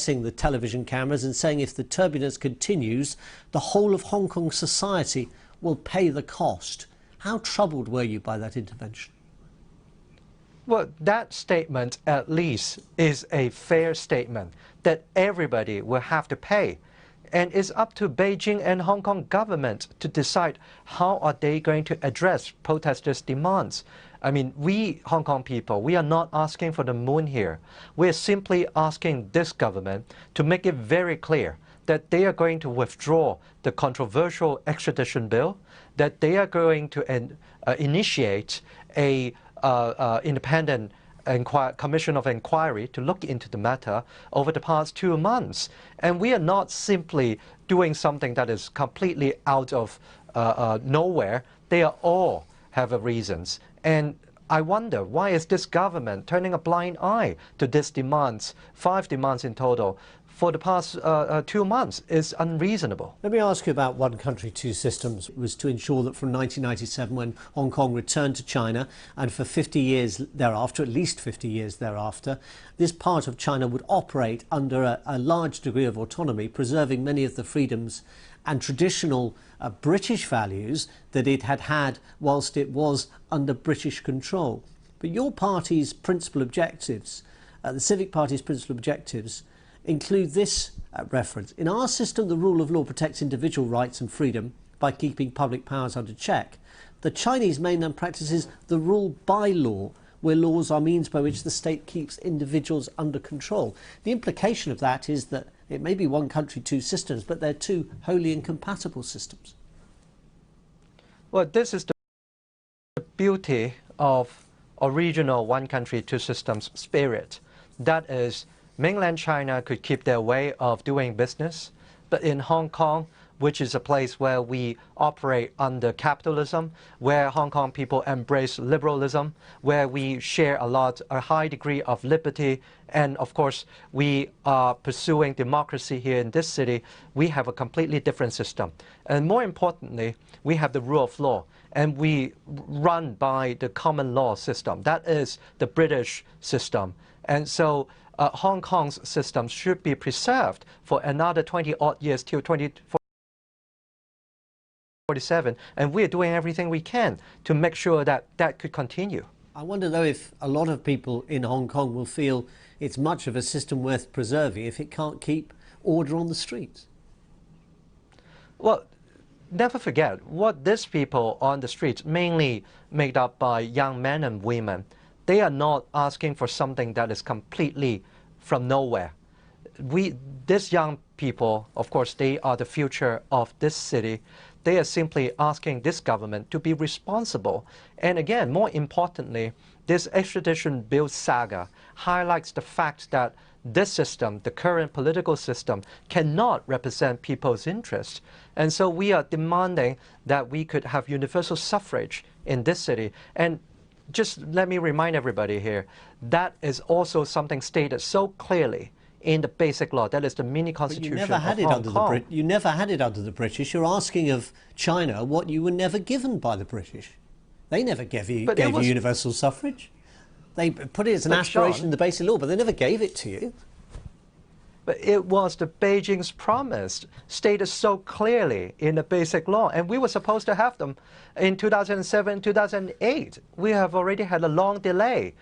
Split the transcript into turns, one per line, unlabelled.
threatening the television cameras and saying if the turbulence continues, the whole of Hong Kong society will pay the cost. How troubled were you by that intervention?
Well, that statement at least is a fair statement that everybody will have to pay. And it's up to Beijing and Hong Kong government to decide how are they going to address protesters' demands. I mean, we Hong Kong people, we are not asking for the moon here. We're simply asking this government to make it very clear that they are going to withdraw the controversial extradition bill, that they are going to initiate a independent commission of inquiry to look into the matter over the past 2 months. And we are not simply doing something that is completely out of nowhere. They are all have reasons. And I wonder, why is this government turning a blind eye to these demands, 5 demands in total, for the past 2 months? Is unreasonable.
Let me ask you about one country, two systems. It was to ensure that from 1997, when Hong Kong returned to China, and for 50 years thereafter, at least 50 years thereafter, this part of China would operate under a large degree of autonomy, preserving many of the freedoms and traditional British values that it had had whilst it was under British control. But your party's principal objectives, the Civic Party's principal objectives, include this reference. In our system, the rule of law protects individual rights and freedom by keeping public powers under check. The Chinese mainland practices the rule by law, where laws are means by which the state keeps individuals under control. The implication of that is that it may be one country, two systems, but they're two wholly incompatible systems.
Well, this is the beauty of original one country, two systems spirit. That is, mainland China could keep their way of doing business, but in Hong Kong, which is a place where we operate under capitalism, where Hong Kong people embrace liberalism, where we share a high degree of liberty, and of course we are pursuing democracy here in this city, we have a completely different system. And more importantly, we have the rule of law, and we run by the common law system. That is the British system. And so Hong Kong's system should be preserved for another 20-odd years till 2047, and we're doing everything we can to make sure that that could continue.
I wonder though if a lot of people in Hong Kong will feel it's much of a system worth preserving if it can't keep order on the streets.
Well, never forget what these people on the streets, mainly made up by young men and women, they are not asking for something that is completely from nowhere. These young people, of course, they are the future of this city. They are simply asking this government to be responsible. And again, more importantly, this extradition bill saga highlights the fact that this system, the current political system, cannot represent people's interests. And so we are demanding that we could have universal suffrage in this city. And just let me remind everybody here, that is also something stated so clearly in the basic law. That is the mini constitution of Hong Kong.
You never had it under the British. You're asking of China what you were never given by the British. They never gave you universal suffrage. They put it as an aspiration in the basic law, but they never gave it to you.
But it was the Beijing's promise, stated so clearly in the basic law, and we were supposed to have them in 2007, 2008. We have already had a long delay.